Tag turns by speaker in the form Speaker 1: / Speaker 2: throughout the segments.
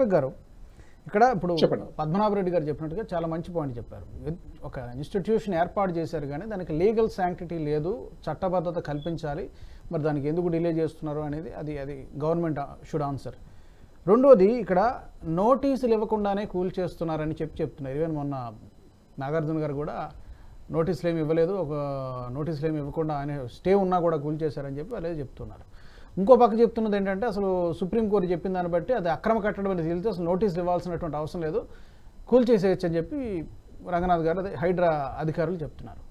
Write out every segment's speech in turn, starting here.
Speaker 1: దీపక్ గారు, ఇక్కడ ఇప్పుడు
Speaker 2: చెప్పండి.
Speaker 1: పద్మనాభరెడ్డి గారు చెప్పినట్టుగా చాలా మంచి పాయింట్ చెప్పారు. ఒక ఇన్స్టిట్యూషన్ ఏర్పాటు చేశారు కానీ దానికి లీగల్ శాంక్టిటీ లేదు, చట్టబద్ధత కల్పించాలి. మరి దానికి ఎందుకు డిలే చేస్తున్నారు అనేది అది గవర్నమెంట్ షుడ్ ఆన్సర్. రెండోది, ఇక్కడ నోటీసులు ఇవ్వకుండానే కూల్చేస్తున్నారని చెప్తున్నారు. ఈవెన్ మొన్న నాగార్జున గారు కూడా నోటీసులు ఏమి ఇవ్వలేదు, ఒక నోటీసులు ఏమి ఇవ్వకుండా ఆయన స్టే ఉన్నా కూడా కూల్చేశారని చెప్పి అలాగే చెప్తున్నారు. ఇంకో పక్క చెప్తున్నది ఏంటంటే అసలు సుప్రీంకోర్టు చెప్పిన దాన్ని బట్టి అది అక్రమ కట్టడం అని తేలితే అసలు నోటీసులు ఇవ్వాల్సినటువంటి అవసరం లేదు, కూల్చేసేయచ్చు అని చెప్పి రంగనాథ్ గారు హైడ్రా అధికారులు చెప్తున్నారు.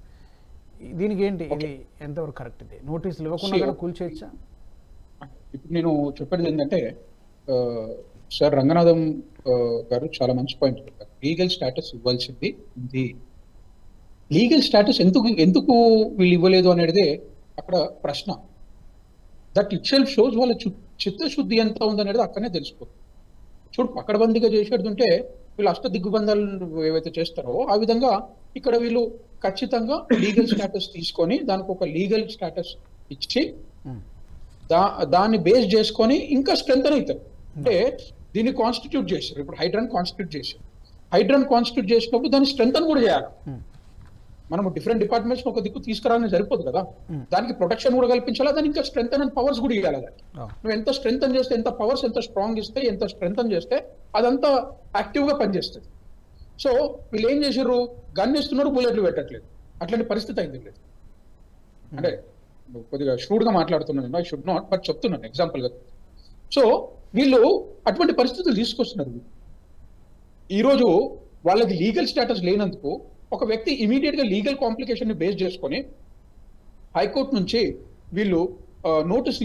Speaker 1: దీనికి ఏంటి, ఇది ఎంతవరకు కరెక్ట్? ఇది నోటీసులు ఇవ్వకుండా కూడా కూల్చేయచ్చా?
Speaker 2: ఇప్పుడు నేను చెప్పేది ఏంటంటే సార్ రంగనాథం గారు చాలా మంచి పాయింట్ చెప్పారు. లీగల్ స్టేటస్ ఇవ్వాల్సింది ఉంది. లీగల్ స్టేటస్ ఎందుకు వీళ్ళు ఇవ్వలేదు అనేది అక్కడ ప్రశ్న. దట్ ఇట్ సెల్ఫ్ షోస్ వాళ్ళ చిత్తశుద్ధి ఎంత ఉందనేది అక్కడనే తెలుసుకోవచ్చు. చూడు, పకడ్బందీగా చేసేది ఉంటే వీళ్ళు అష్టదిగ్బంధాలు ఏవైతే చేస్తారో ఆ విధంగా ఇక్కడ వీళ్ళు ఖచ్చితంగా లీగల్ స్టేటస్ తీసుకొని దానికి ఒక లీగల్ స్టేటస్ ఇచ్చి దాన్ని బేస్ చేసుకొని ఇంకా స్ట్రెంథన్ అవుతారు. అంటే దీన్ని కాన్స్టిట్యూట్ చేశారు. ఇప్పుడు హైడ్రాన్ కాన్స్టిట్యూట్ చేశారు. హైడ్రాన్ కాన్స్టిట్యూట్ చేసినప్పుడు దాన్ని స్ట్రెంథన్ కూడా చేయాలి. మనం డిఫరెంట్ డిపార్ట్మెంట్స్ ఒక దిక్కు తీసుకురాలని సరిపోదు కదా, దానికి ప్రొటెక్షన్ కూడా కల్పించాలా, దానికి ఇంకా స్ట్రెంథన్ అండ్ పవర్స్ కూడా ఇవ్వాలి. దానికి నువ్వు ఎంత స్ట్రెంథన్ చేస్తే, ఎంత పవర్స్ ఎంత స్ట్రాంగ్ ఇస్తే, ఎంత స్ట్రెంథన్ చేస్తే అదంతా యాక్టివ్ గా పనిచేస్తుంది. సో వీళ్ళు ఏం చేసారు, గన్ ఇస్తున్నారు, బుల్లెట్లు పెట్టట్లేదు. అట్లాంటి పరిస్థితి అయింది లేదు. అంటే కొద్దిగా షూడ్ గా మాట్లాడుతున్నాను, ఐ షుడ్ నాట్, బట్ చెప్తున్నాను ఎగ్జాంపుల్ గా. సో వీళ్ళు అటువంటి పరిస్థితులు తీసుకొస్తున్నారు. ఈరోజు వాళ్ళకి లీగల్ స్టేటస్ లేనందుకు ఒక వ్యక్తి ఇమీడియట్ గా లీగల్ కాంప్లికేషన్ ని బేస్ చేసుకొని హైకోర్టు నుంచి వీళ్ళు నోటీస్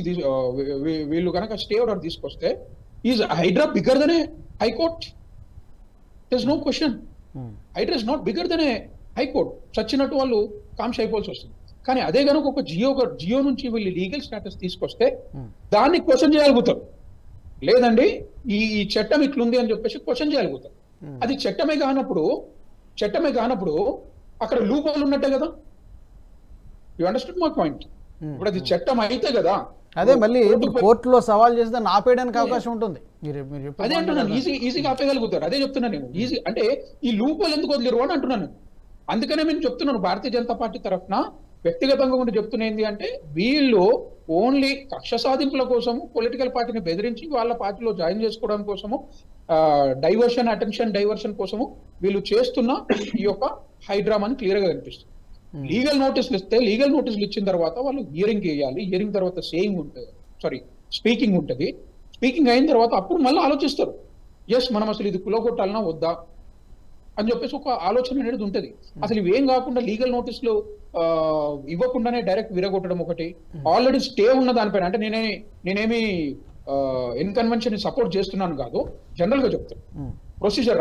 Speaker 2: వీళ్ళు కనుక స్టే ఆర్డర్ తీసుకొస్తే, is Hydraa bigger than a high court? There is no question. Hydraa is not bigger than a high court. చచ్చినట్టు వాళ్ళు కామ్స్ అయిపోవాల్సి వస్తుంది. కానీ అదే కనుక ఒక జియో నుంచి వీళ్ళు లీగల్ స్టేటస్ తీసుకొస్తే దాన్ని క్వశ్చన్ చేయగలుగుతారు. లేదండి ఈ చట్టం ఇట్లుంది అని చెప్పేసి క్వశ్చన్ చేయగలుగుతారు. అది చట్టమే కానప్పుడు అక్కడ లూప్ హోల్ ఉన్నట్టే కదా. You understand my point? ఇప్పుడు అది చట్టం అయితే కదా,
Speaker 1: అదే మళ్ళీ కోర్టులో సవాల్ చేస్తే ఆపేయడానికి అవకాశం ఉంటుంది.
Speaker 2: అదే అంటున్నాను, ఈజీగా ఆపేయగలుగుతారు. అదే చెప్తున్నాను నేను. ఈజీ అంటే ఈ లూప్ హోల్ ఎందుకు వదిలేరు అని అంటున్నాను. అందుకనే నేను చెప్తున్నాను, భారతీయ జనతా పార్టీ తరఫున వ్యక్తిగతంగా ఉండి చెప్తున్నది అంటే వీళ్ళు ఓన్లీ కక్ష సాధింపుల కోసము, పొలిటికల్ పార్టీని బెదిరించి వాళ్ళ పార్టీలో జాయిన్ చేసుకోవడం కోసము, అటెన్షన్ డైవర్షన్ కోసము వీళ్ళు చేస్తున్న ఈ యొక్క హైడ్రామాని క్లియర్ గా కనిపిస్తుంది. లీగల్ నోటీసులు ఇస్తే, లీగల్ నోటీసులు ఇచ్చిన తర్వాత వాళ్ళు హియరింగ్ చేయాలి. హియరింగ్ తర్వాత స్పీకింగ్ ఉంటుంది. స్పీకింగ్ అయిన తర్వాత అప్పుడు మళ్ళీ ఆలోచిస్తారు, ఎస్ మనం అసలు ఇది కులగొట్టాలన్నా వద్దా అని చెప్పేసి ఒక ఆలోచన అనేది ఉంటుంది. అసలు ఇవేం కాకుండా లీగల్ నోటీసులు ఇవ్వకుండానే డైరెక్ట్ విరగొట్టడం ఒకటి. ఆల్రెడీ స్టే ఉన్న దానిపైన, అంటే నేనేమి ఇన్కన్వెన్షన్ సపోర్ట్ చేస్తున్నాను కాదు, జనరల్ గా చెప్తాను. ప్రొసీజర్,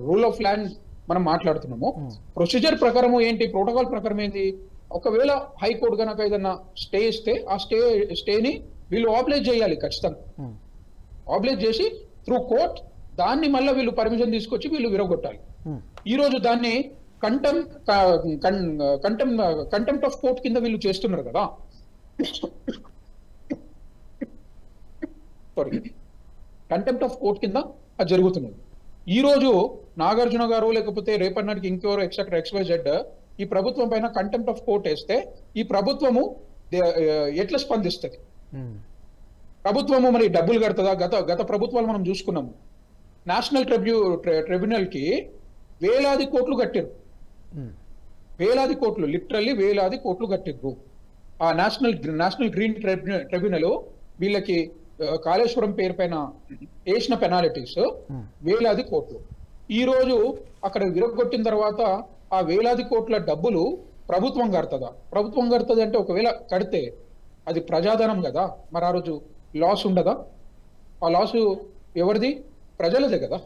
Speaker 2: రూల్ ఆఫ్ ల్యాండ్ మనం మాట్లాడుతున్నాము. ప్రొసీజర్ ప్రకారం ఏంటి, ప్రోటోకాల్ ప్రకారం ఏంటి, ఒకవేళ హైకోర్టు కనుక ఏదన్నా స్టే ఇస్తే ఆ స్టేని వీళ్ళు ఆబ్లైజ్ చేయాలి ఖచ్చితంగా. ఆబ్లైజ్ చేసి త్రూ కోర్ట్ దాన్ని మళ్ళీ వీళ్ళు పర్మిషన్ తీసుకొచ్చి వీళ్ళు విరగొట్టాలి. ఈ రోజు దాన్ని కంటెంప్ట్ ఆఫ్ కోర్ట్ కింద వీళ్ళు చేస్తున్నారు కదా. సారీ, కంటెంప్ట్ ఆఫ్ కోర్ట్ కింద అది జరుగుతున్నది. ఈ రోజు నాగార్జున గారు లేకపోతే రేపన్నాడికి ఇంకెవరో XYZ ఈ ప్రభుత్వం పైన కంటెంప్ట్ ఆఫ్ కోర్ట్ వేస్తే ఈ ప్రభుత్వము ఎట్లా స్పందిస్తుంది? ప్రభుత్వము మరి డబ్బులు కడుతుందా? గత ప్రభుత్వాలు మనం చూసుకున్నాము. నేషనల్ ట్రిబ్యునల్ కి వేలాది కోట్లు కట్టారు. వేలాది కోట్లు, లిటరల్లీ వేలాది కోట్లు కట్టిర్రు. ఆ నేషనల్ గ్రీన్ ట్రిబ్యునల్ వీళ్ళకి కాళేశ్వరం పేరు పైన వేసిన పెనాలిటీస్ వేలాది కోట్లు. ఈ రోజు అక్కడ విరగొట్టిన తర్వాత ఆ వేలాది కోట్ల డబ్బులు ప్రభుత్వం కడుతుంది అంటే ఒకవేళ కడితే అది ప్రజాధనం కదా, మరి ఆ రోజు లాస్ ఉండదా? ఆ లాస్ ఎవరిది? ప్రజలదే కదా.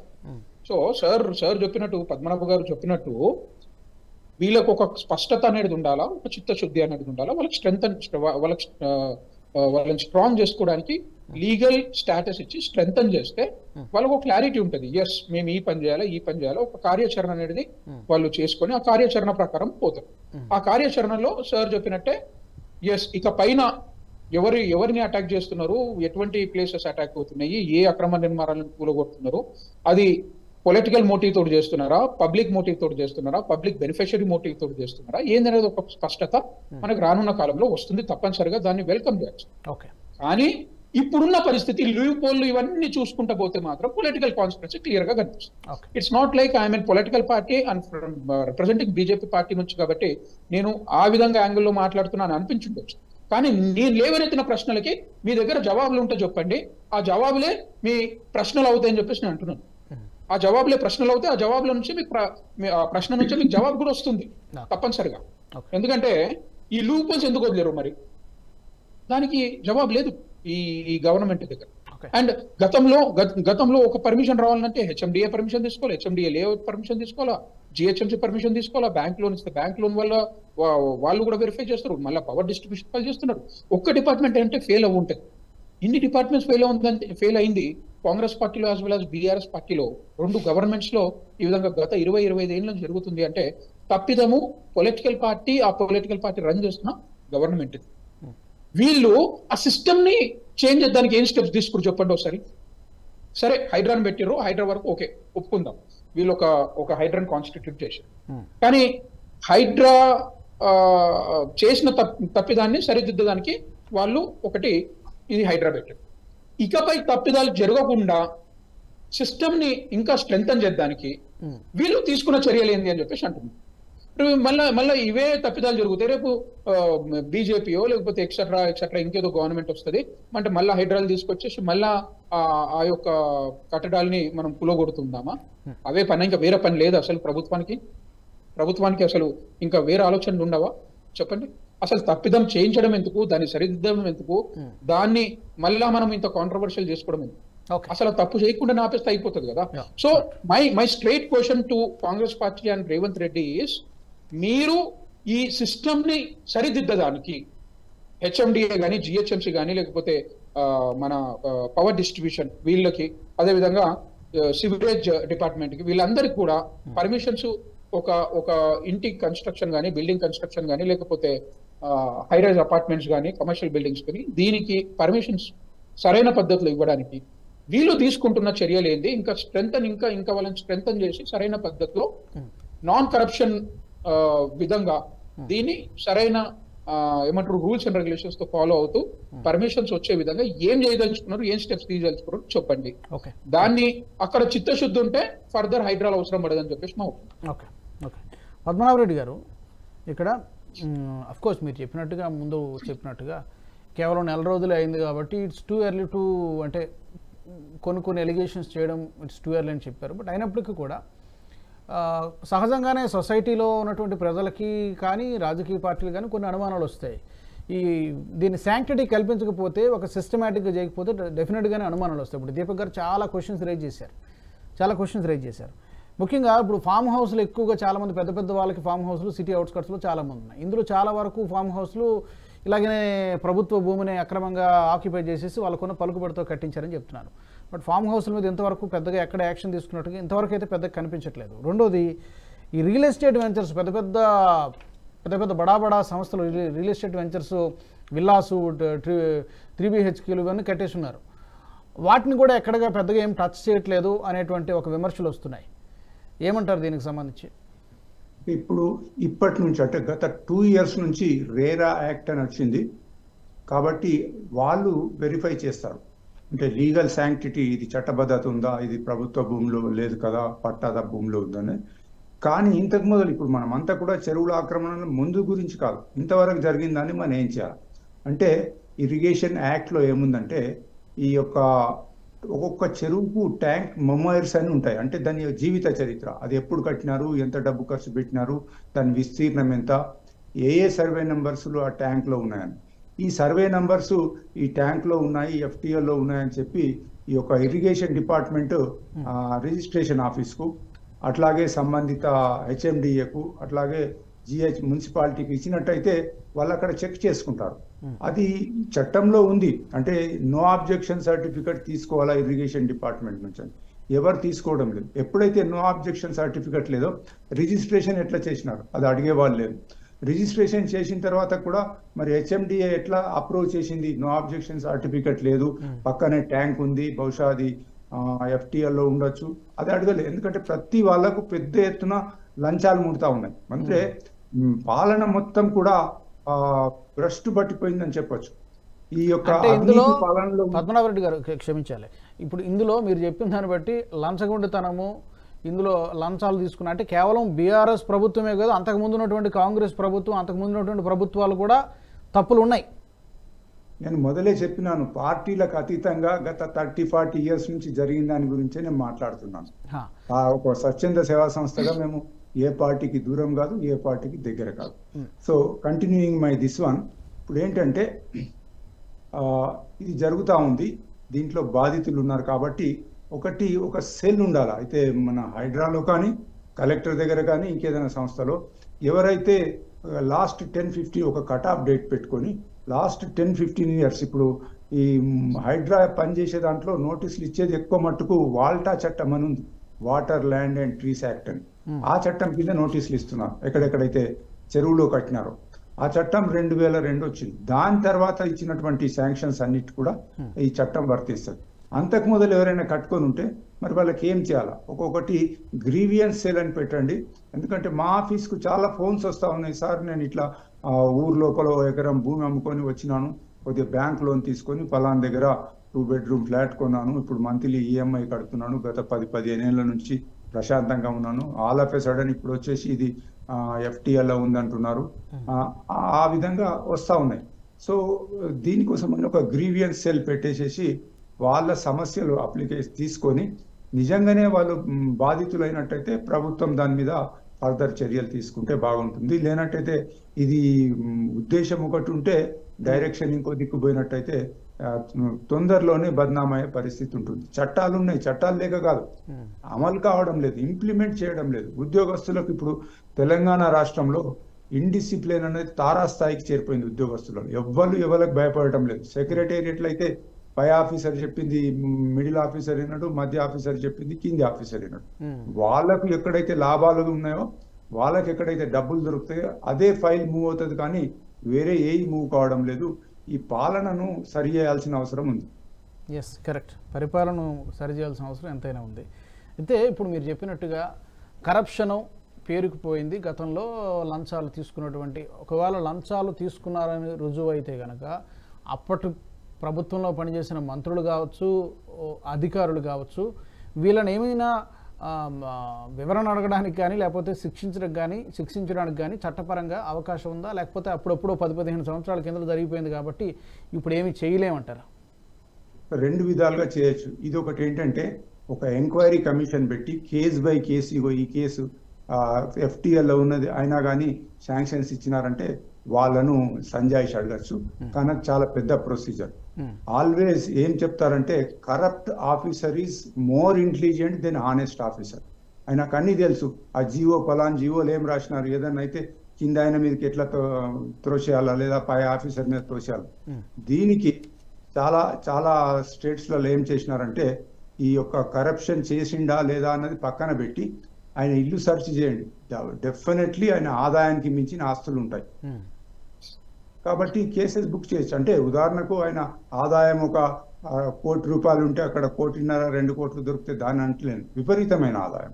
Speaker 2: సో సార్ చెప్పినట్టు, పద్మనాభ గారు చెప్పినట్టు వీళ్ళకు ఒక స్పష్టత అనేది ఉండాలా, ఒక చిత్తశుద్ధి అనేది ఉండాలా. వాళ్ళని స్ట్రాంగ్ చేసుకోవడానికి లీగల్ స్టేటస్ ఇచ్చి స్ట్రెంథన్ చేస్తే వాళ్ళకు ఒక క్లారిటీ ఉంటుంది. ఎస్ మేము ఈ పని చేయాలి, ఒక కార్యాచరణ అనేది వాళ్ళు చేసుకొని ఆ కార్యాచరణ ప్రకారం పోతారు. ఆ కార్యాచరణలో సార్ చెప్పినట్టే ఎస్ ఇక పైన ఎవరిని అటాక్ చేస్తున్నారు, ఎటువంటి ప్లేసెస్ అటాక్ అవుతున్నాయి, ఏ అక్రమ నిర్మాణాలను కూలగొడుతున్నారు, అది పొలిటికల్ మోటివ్ తోటి చేస్తున్నారా, పబ్లిక్ మోటివ్ తోటి చేస్తున్నారా, పబ్లిక్ బెనిఫిషరీ మోటివ్ తోటి చేస్తున్నారా, ఏందనేది ఒక స్పష్టత మనకు రానున్న కాలంలో వస్తుంది. తప్పనిసరిగా దాన్ని వెల్కమ్ చేయొచ్చు. కానీ ఇప్పుడున్న పరిస్థితి లీవ్ పోల్లు ఇవన్నీ చూసుకుంటూ పోతే మాత్రం పొలిటికల్ కాన్స్పిరసీ క్లియర్ గా కనిపిస్తుంది. It's not like I mean political party and representing BJP party నుంచి కాబట్టి నేను ఆ విధంగా యాంగిల్లో మాట్లాడుతున్నాను అనిపించుండొచ్చు. కానీ నేను లేవనెత్తిన ప్రశ్నలకి మీ దగ్గర జవాబులు ఉంటే చెప్పండి, ఆ జవాబులే మీ ప్రశ్నలు అవుతాయని చెప్పేసి నేను అంటున్నాను. ఆ జవాబులే ప్రశ్నలు అవుతాయి, ఆ జవాబుల నుంచి మీకు ప్రశ్న నుంచి మీకు జవాబు కూడా వస్తుంది తప్పనిసరిగా. ఎందుకంటే ఈ లూపోల్స్ ఎందుకు వదిలేరు మరి, దానికి జవాబు లేదు ఈ గవర్నమెంట్ దగ్గర. అండ్ గతంలో ఒక పర్మిషన్ రావాలంటే హెచ్ఎండిఏ పర్మిషన్ తీసుకోవాలి, హెచ్ఎండిఏ లేఅవుట్ పర్మిషన్ తీసుకోవాలా, జిహెచ్ఎంసీ పర్మిషన్ తీసుకోవాలా, బ్యాంక్ లోన్ ఇస్తే బ్యాంక్ లోన్ వల్ల వాళ్ళు కూడా వెరిఫై చేస్తారు, మళ్ళీ పవర్ డిస్ట్రిబ్యూషన్ వాళ్ళు చేస్తున్నారు. ఒక్క డిపార్ట్మెంట్ అంటే ఫెయిల్ అవ్వ ఉంటుంది. ఇన్ని డిపార్ట్మెంట్స్ ఫెయిల్ అయింది కాంగ్రెస్ పార్టీలో యాజ్ వెల్ యాజ్ బీఆర్ఎస్ పార్టీలో, రెండు గవర్నమెంట్స్ లో ఈ విధంగా గత 20-25 ఏళ్ళ నుంచి జరుగుతుంది అంటే తప్పిదము పొలిటికల్ పార్టీ, ఆ పొలిటికల్ పార్టీ రన్ చేస్తున్న గవర్నమెంట్. వీళ్ళు ఆ సిస్టమ్ ని చేంజ్ చేయడానికి ఏం స్టెప్స్ తీసుకుని చెప్పండి ఒకసారి. సరే హైడ్రాన్ పెట్టారు, హైడ్రా వరకు ఓకే ఒప్పుకుందాం, వీళ్ళు ఒక హైడ్రాన్ కాన్స్టిట్యూట్ చేశారు. కానీ హైడ్రా చేసిన తప్పిదాన్ని సరిదిద్దడానికి వాళ్ళు ఒకటి ఇది హైడ్రా పెట్టారు. ఇకపై తప్పిదాలు జరగకుండా సిస్టమ్ ని ఇంకా స్ట్రెంగ్తన్ చేయడానికి వీళ్ళు తీసుకున్న చర్యలు ఏంది అని చెప్పేసి అంటున్నారు. మళ్ళీ ఇవే తప్పిదాలు జరుగుతాయి, రేపు బీజేపీయో లేకపోతే ఎక్సెట్రా ఇంకేదో గవర్నమెంట్ వస్తుంది అంటే మళ్ళీ హైడ్రాలు తీసుకొచ్చేసి మళ్ళా ఆ యొక్క కట్టడాల్ని మనం కులగొడుతుందామా? అవే పని, ఇంకా వేరే పని లేదు అసలు ప్రభుత్వానికి అసలు ఇంకా వేరే ఆలోచనలు ఉండవా చెప్పండి? అసలు తప్పిదం చేయించడం ఎందుకు, దాన్ని సరిదిద్దడం ఎందుకు, దాన్ని మళ్ళా మనం ఇంత కాంట్రవర్షియల్ చేసుకోవడం ఎందుకు? అసలు తప్పు చేయకుండా ఆపేస్తే అయిపోతుంది కదా. So my straight question to Congress party and Revanth Reddy is, మీరు ఈ సిస్టమ్ ని సరిదిద్దడానికి హెచ్ఎండిఏ కానీ జిహెచ్ఎంసీ కానీ లేకపోతే మన పవర్ డిస్ట్రిబ్యూషన్ వీళ్ళకి, అదేవిధంగా సివిలేజ్ డిపార్ట్మెంట్ కి, వీళ్ళందరికీ కూడా పర్మిషన్స్ ఒక ఇంటి కన్స్ట్రక్షన్ కానీ బిల్డింగ్ కన్స్ట్రక్షన్ కానీ లేకపోతే హైరైజ్ అపార్ట్మెంట్స్ కానీ కమర్షియల్ బిల్డింగ్స్ కానీ దీనికి పర్మిషన్స్ సరైన పద్ధతిలో ఇవ్వడానికి వీళ్ళు తీసుకుంటున్న చర్యలు ఏంది, ఇంకా వాళ్ళని స్ట్రెంథన్ చేసి సరైన పద్ధతిలో నాన్ కరప్షన్ విధంగా దీన్ని సరైన ఏమంటారు రూల్స్ అండ్ రెగ్యులేషన్స్ తో ఫాలో అవుతూ పర్మిషన్స్ వచ్చే విధంగా ఏం చేయదలుచుకున్నారు, ఏం స్టెప్స్ తీయదలుచుకున్నారు చెప్పండి. దాన్ని అక్కడ చిత్తశుద్ధి ఉంటే ఫర్దర్ హైడ్రాల్ అవసరం పడదని చెప్పేసి మా
Speaker 1: ఓకే. పద్మనాభరెడ్డి గారు, ఇక్కడ అఫ్ కోర్స్ మీరు ముందు చెప్పినట్టుగా కేవలం 4 రోజులే అయింది కాబట్టి ఇట్స్ టూ ఎర్లీ టు అంటే కొన్ని ఎలిగేషన్స్ చేయడం ఇట్స్ టూ ఎర్లీ అని చెప్పారు. బట్ అయినప్పటికీ కూడా సహజంగానే సొసైటీలో ఉన్నటువంటి ప్రజలకి కానీ రాజకీయ పార్టీలు కానీ కొన్ని అనుమానాలు వస్తాయి. దీన్ని శాంక్టిటీ కల్పించకపోతే, ఒక సిస్టమేటిక్గా చేయకపోతే డెఫినెట్గానే అనుమానాలు వస్తాయి. ఇప్పుడు దీపక్ గారు చాలా క్వశ్చన్స్ రేజ్ చేశారు. ముఖ్యంగా ఇప్పుడు ఫామ్ హౌస్లు ఎక్కువగా చాలామంది పెద్ద వాళ్ళకి ఫామ్ హౌస్లు సిటీ అవుట్స్కట్స్లో చాలామంది ఉన్నాయి. ఇందులో చాలా వరకు ఫామ్ హౌస్లు ఇలాగనే ప్రభుత్వ భూమిని అక్రమంగా ఆక్యుపై చేసేసి వాళ్ళకున్న పలుకుబడితో కట్టించారని చెప్తున్నారు. బట్ ఫామ్ హౌస్ల మీద ఇంతవరకు పెద్దగా ఎక్కడ యాక్షన్ తీసుకున్నట్టుగా ఇంతవరకు అయితే పెద్దగా కనిపించట్లేదు. రెండోది, ఈ రియల్ ఎస్టేట్ వెంచర్స్ పెద్ద బడా సంస్థలు రియల్ ఎస్టేట్ వెంచర్స్ విల్లాసు 3 BHKలు ఇవన్నీ కట్టేస్తున్నారు. వాటిని కూడా ఎక్కడగా పెద్దగా ఏం టచ్ చేయట్లేదు అనేటువంటి ఒక విమర్శలు వస్తున్నాయి. ఏమంటారు దీనికి సంబంధించి?
Speaker 3: ఇప్పటి నుంచి అంటే గత 2 years నుంచి రేరా యాక్ట్ అని వచ్చింది కాబట్టి వాళ్ళు వెరిఫై చేస్తారు, అంటే లీగల్ శాంక్టిటీ, ఇది చట్టబద్ధత ఉందా, ఇది ప్రభుత్వ భూమిలో లేదు కదా, పట్టాద భూమిలో ఉందని. కానీ ఇంతకు మొదలు ఇప్పుడు మనం అంతా కూడా చెరువుల ఆక్రమణ ముందు గురించి కాదు, ఇంతవరకు జరిగిందని మనం ఏం చేయాలి అంటే, ఇరిగేషన్ యాక్ట్లో ఏముందంటే ఈ యొక్క ఒక్కొక్క చెరువుకు ట్యాంక్ మెమోయిర్స్ అని ఉంటాయి, అంటే దాని జీవిత చరిత్ర, అది ఎప్పుడు కట్టినారు, ఎంత డబ్బు ఖర్చు పెట్టినారు, దాని విస్తీర్ణం ఎంత, ఏ సర్వే నెంబర్స్లు ఆ ట్యాంక్లో ఉన్నాయని. ఈ సర్వే నెంబర్స్ ఈ ట్యాంక్లో ఉన్నాయి, FTLలో ఉన్నాయని చెప్పి ఈ యొక్క ఇరిగేషన్ డిపార్ట్మెంట్ రిజిస్ట్రేషన్ ఆఫీస్కు, అట్లాగే సంబంధిత HMDAకు, అట్లాగే మున్సిపాలిటీకి ఇచ్చినట్టయితే వాళ్ళు అక్కడ చెక్ చేసుకుంటారు. అది చట్టంలో ఉంది, అంటే నో ఆబ్జెక్షన్ సర్టిఫికెట్ తీసుకోవాలా ఇరిగేషన్ డిపార్ట్మెంట్ నుంచి, ఎవరు తీసుకోవడం లేదు. ఎప్పుడైతే నో ఆబ్జెక్షన్ సర్టిఫికెట్ లేదో రిజిస్ట్రేషన్ ఎట్లా చేసినారు అది అడిగే వాళ్ళు లేదు. రిజిస్ట్రేషన్ చేసిన తర్వాత కూడా మరి హెచ్ఎండిఏ ఎట్లా అప్రూవ్ చేసింది? నో అబ్జెక్షన్ సర్టిఫికెట్ లేదు, పక్కనే ట్యాంక్ ఉంది, బహుశా అది FTL ఉండొచ్చు, అది అడగలేదు. ఎందుకంటే ప్రతి వాళ్ళకు పెద్ద ఎత్తున లంచాలు ముడతా ఉన్నాయి. అంటే పాలన మొత్తం కూడా భ్రష్టు పట్టిపోయిందని చెప్పొచ్చు. ఈ యొక్క
Speaker 1: ఇందులో పద్మనాభరెడ్డి గారు క్షమించాలి, ఇప్పుడు ఇందులో మీరు చెప్పిన దాన్ని బట్టి లంచగొండితనము, ఇందులో లంచాలు తీసుకున్నా అంటే కేవలం బీఆర్ఎస్ ప్రభుత్వమే కాదు, అంతకుముందు ఉన్నటువంటి కాంగ్రెస్ ప్రభుత్వం, అంతకుముందు ఉన్నటువంటి ప్రభుత్వాలు కూడా తప్పులు ఉన్నాయి.
Speaker 3: నేను మొదలే చెప్పినాను, పార్టీలకు అతీతంగా గత 30-40 ఇయర్స్ నుంచి జరిగిన దాని గురించే నేను మాట్లాడుతున్నాను. ఒక స్వచ్ఛంద సేవా సంస్థగా మేము ఏ పార్టీకి దూరం కాదు, ఏ పార్టీకి దగ్గర కాదు. So continuing my this one, ఇప్పుడు ఏంటంటే ఇది జరుగుతూ ఉంది, దీంట్లో బాధితులు ఉన్నారు కాబట్టి ఒక సెల్ ఉండాలి. అయితే మన హైడ్రాలో కానీ కలెక్టర్ దగ్గర కానీ ఇంకేదైనా సంస్థలో ఎవరైతే లాస్ట్ 10-15 ఒక కట్ ఆఫ్ డేట్ పెట్టుకొని లాస్ట్ 10-15 ఇయర్స్, ఇప్పుడు ఈ హైడ్రా పనిచేసే దాంట్లో నోటీసులు ఇచ్చేది ఎక్కువ మట్టుకు వాల్టా చట్టం అని ఉంది, water land and trees act అని. ఆ చట్టం కింద నోటీసులు ఇస్తున్నారు ఎక్కడెక్కడైతే చెరువులో కట్టినారో. ఆ చట్టం 2002 వచ్చింది. దాని తర్వాత ఇచ్చినటువంటి శాంక్షన్స్ అన్నిటి కూడా ఈ చట్టం వర్తిస్తుంది. అంతకు మొదలు ఎవరైనా కట్టుకొని ఉంటే మరి వాళ్ళకి ఏం చేయాలా? ఒక్కొక్కటి గ్రీవియన్స్ సెల్ అని పెట్టండి. ఎందుకంటే మా ఆఫీస్కు చాలా ఫోన్స్ వస్తూ ఉన్నాయి, సార్ నేను ఇట్లా ఊరు లోపల ఎకరం భూమి అమ్ముకొని వచ్చినాను, కొద్దిగా బ్యాంక్ లోన్ తీసుకొని పలానా దగ్గర 2 బెడ్రూమ్ ఫ్లాట్ కొన్నాను, ఇప్పుడు మంత్లీ EMI కడుతున్నాను, గత 10-15 ఏళ్ళ నుంచి ప్రశాంతంగా ఉన్నాను, ఆల్ ఆఫ్ ఎ సడన్ ఇప్పుడు వచ్చేసి ఇది FTL ఉందంటున్నారు. ఆ విధంగా వస్తూ ఉన్నాయి. సో దీనికోసం ఒక గ్రీవియన్స్ సెల్ పెట్టేసేసి వాళ్ళ సమస్యలు అప్లికేషన్ తీసుకొని నిజంగానే వాళ్ళు బాధితులైనట్టయితే ప్రభుత్వం దాని మీద ఫర్దర్ చర్యలు తీసుకుంటే బాగుంటుంది. లేనట్టయితే ఇది ఉద్దేశం ఒకటి ఉంటే డైరెక్షన్ ఇంకో దిక్కు పోయినట్టయితే తొందరలోనే బద్నామయ్యే పరిస్థితి ఉంటుంది. చట్టాలు ఉన్నాయి, చట్టాలు లేక కాదు, అమలు కావడం లేదు, ఇంప్లిమెంట్ చేయడం లేదు. ఉద్యోగస్తులకు ఇప్పుడు తెలంగాణ రాష్ట్రంలో ఇండిసిప్లిన్ అనేది తారాస్థాయికి చేరిపోయింది. ఉద్యోగస్తులకు ఎవరికి భయపడటం లేదు. సెక్రటేరియట్లు అయితే పై ఆఫీసర్ చెప్పింది మిడిల్ ఆఫీసర్ విన్నాడు, మధ్య ఆఫీసర్ చెప్పింది కింది ఆఫీసర్ విన్నాడు. వాళ్ళకు ఎక్కడైతే లాభాలు ఉన్నాయో, వాళ్ళకి ఎక్కడైతే డబ్బులు దొరుకుతాయో అదే ఫైల్ మూవ్ అవుతుంది, కానీ వేరే మూవ్ కావడం లేదు. ఈ పాలనను సరి చేయాల్సిన అవసరం ఉంది.
Speaker 1: Yes, correct. పరిపాలన సరి చేయాల్సిన అవసరం ఎంతైనా ఉంది. అయితే ఇప్పుడు మీరు చెప్పినట్టుగా కరప్షను పేరుకుపోయింది. గతంలో లంచాలు తీసుకున్నటువంటి, ఒకవేళ లంచాలు తీసుకున్నారని రుజువు అయితే కనుక అప్పటి ప్రభుత్వంలో పనిచేసిన మంత్రులు కావచ్చు, అధికారులు కావచ్చు, వీళ్ళని ఏమైనా వివరణ అడగడానికి కానీ లేకపోతే శిక్షించడానికి కానీ చట్టపరంగా అవకాశం ఉందా? లేకపోతే అప్పుడప్పుడు 10-15 సంవత్సరాల కింద జరిగిపోయింది కాబట్టి ఇప్పుడు ఏమి చేయలేమంటారా?
Speaker 3: 2 విధాలుగా చేయొచ్చు. ఇది ఒకటి ఏంటంటే ఒక ఎంక్వైరీ కమిషన్ పెట్టి కేసు బై కేసు, ఈ కేసు FTL ఉన్నది అయినా కానీ శాంక్షన్స్ ఇచ్చినారంటే వాళ్ళను సంజాయిషి అడగచ్చు. కానీ చాలా పెద్ద ప్రొసీజర్. ఆల్వేస్ ఏం చెప్తారంటే corrupt officer is more intelligent then honest officer. ఆయనకు అన్ని తెలుసు. ఆ పలాన్ జీవోలు ఏం రాసినారు, ఏదన్నా అయితే కింద ఆయన మీదకి ఎట్లా త్రోసేయాలా లేదా పై ఆఫీసర్ మీద త్రోసేయాలి. దీనికి చాలా చాలా స్టేట్స్లలో ఏం చేసినారంటే ఈ యొక్క కరప్షన్ చేసిండా లేదా అన్నది పక్కన పెట్టి ఆయన ఇల్లు సెర్చ్ చేయండి, డెఫినెట్లీ ఆయన ఆదాయానికి మించిన ఆస్తులు ఉంటాయి కాబట్టి కేసెస్ బుక్ చేయొచ్చు. అంటే ఉదాహరణకు ఆయన ఆదాయం ఒక ₹1 కోటి ఉంటే అక్కడ 1.5-2 కోట్లు దొరికితే దాన్ని అంటలేను, విపరీతమైన ఆదాయం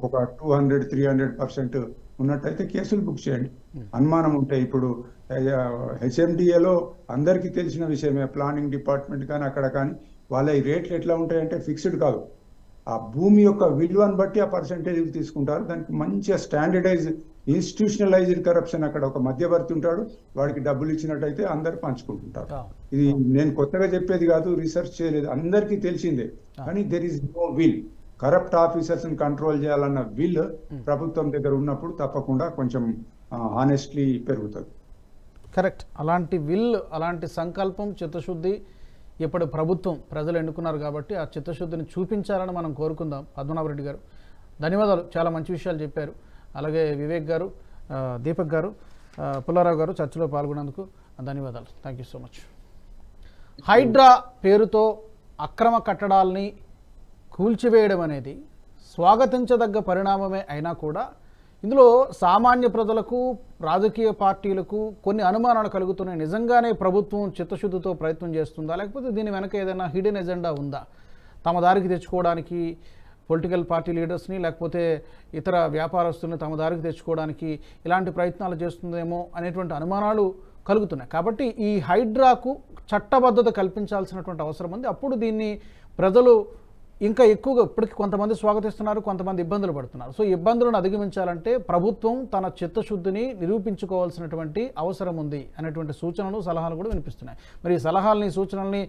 Speaker 3: ఒక 200-300% ఉన్నట్టయితే కేసులు బుక్ చేయండి. అనుమానం ఉంటే ఇప్పుడు HMDAలో అందరికీ తెలిసిన విషయమే, ప్లానింగ్ డిపార్ట్మెంట్ కానీ అక్కడ కానీ వాళ్ళ ఈ రేట్లు ఎట్లా ఉంటాయంటే ఫిక్స్డ్ కాదు. ఆ భూమి యొక్క విలువను బట్టి ఆ పర్సంటేజ్ తీసుకుంటారు. దానికి మంచిగా స్టాండర్డైజ్ ఇన్స్టిట్యూషనలైజ్డ్ కరప్షన్, అక్కడ ఒక మధ్యవర్తి ఉంటాడు, వాడికి డబ్బులు ఇచ్చినట్టయితే అందరు పంచుకుంటుంటారు. ఇది నేను కొత్తగా చెప్పేది కాదు, రీసెర్చ్ చేయలేదు, అందరికీ తెలిసిందే. కానీ there is no will. Corrupt officers ని కంట్రోల్ చేయాలన్న విల్ ప్రభుత్వం దగ్గర ఉన్నప్పుడు తప్పకుండా కొంచెం హానెస్ట్లీ పెరుగుతుంది.
Speaker 1: కరెక్ట్. అలాంటి విల్, అలాంటి సంకల్పం, చిత్తశుద్ధి ఇప్పుడు ప్రభుత్వం ప్రజలు ఎన్నుకున్నారు కాబట్టి ఆ చిత్తశుద్ధిని చూపించాలని మనం కోరుకుందాం. పద్మనాభరెడ్డి గారు ధన్యవాదాలు, చాలా మంచి విషయాలు చెప్పారు. అలాగే వివేక్ గారు, దీపక్ గారు, పుల్లారావు గారు చర్చలో పాల్గొన్నందుకు ధన్యవాదాలు. Thank you so much. Hydraa పేరుతో అక్రమ కట్టడాల్ని కూల్చివేయడం అనేది స్వాగతించదగ్గ పరిణామమే అయినా కూడా ఇందులో సామాన్య ప్రజలకు రాజకీయ పార్టీలకు కొన్ని అనుమానాలు కలుగుతున్నాయి. నిజంగానే ప్రభుత్వం చిత్తశుద్ధితో ప్రయత్నం చేస్తుందా, లేకపోతే దీని వెనక ఏదైనా హిడెన్ ఎజెండా ఉందా? తమ దారికి తెచ్చుకోవడానికి పొలిటికల్ పార్టీ లీడర్స్ని లేకపోతే ఇతర వ్యాపారస్తుల్ని తమ దారికి తెచ్చుకోవడానికి ఇలాంటి ప్రయత్నాలు చేస్తుందేమో అనేటువంటి అనుమానాలు కలుగుతున్నాయి. కాబట్టి ఈ హైడ్రాకు చట్టబద్ధత కల్పించాల్సినటువంటి అవసరం ఉంది. అప్పుడు దీన్ని ప్రజలు ఇంకా ఎక్కువగా ఇప్పటికీ కొంతమంది స్వాగతిస్తున్నారు, కొంతమంది ఇబ్బందులు పడుతున్నారు. సో ఇబ్బందులను అధిగమించాలంటే ప్రభుత్వం తన చిత్తశుద్ధిని నిరూపించుకోవాల్సినటువంటి అవసరం ఉంది అనేటువంటి సూచనలు సలహాలు కూడా వినిపిస్తున్నాయి. మరి ఈ సలహాలని సూచనల్ని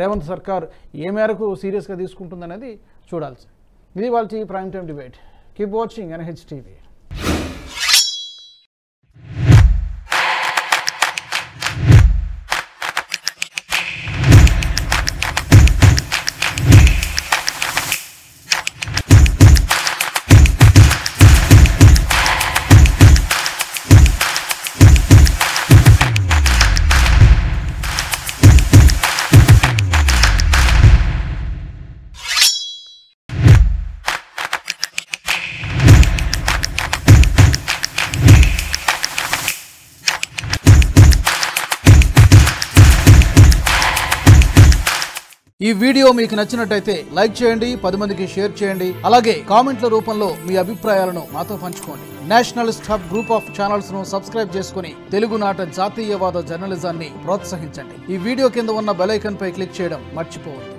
Speaker 1: రేవంత్ సర్కార్ ఏ మేరకు సీరియస్గా తీసుకుంటుందనేది చూడాల్సి. ఇది వాళ్ళ prime time debate. Keep watching NH TV. ఈ వీడియో మీకు నచ్చినట్టయితే లైక్ చేయండి, 10 మందికి షేర్ చేయండి. అలాగే కామెంట్ల రూపంలో మీ అభిప్రాయాలను మాతో పంచుకోండి. Nationalist hub group of channels ను సబ్స్క్రైబ్ చేసుకుని తెలుగునాట జాతీయవాద జర్నలిజాన్ని ప్రోత్సహించండి. ఈ వీడియో కింద ఉన్న బెల్ ఐకాన్ పై క్లిక్ చేయడం మర్చిపోవద్దు.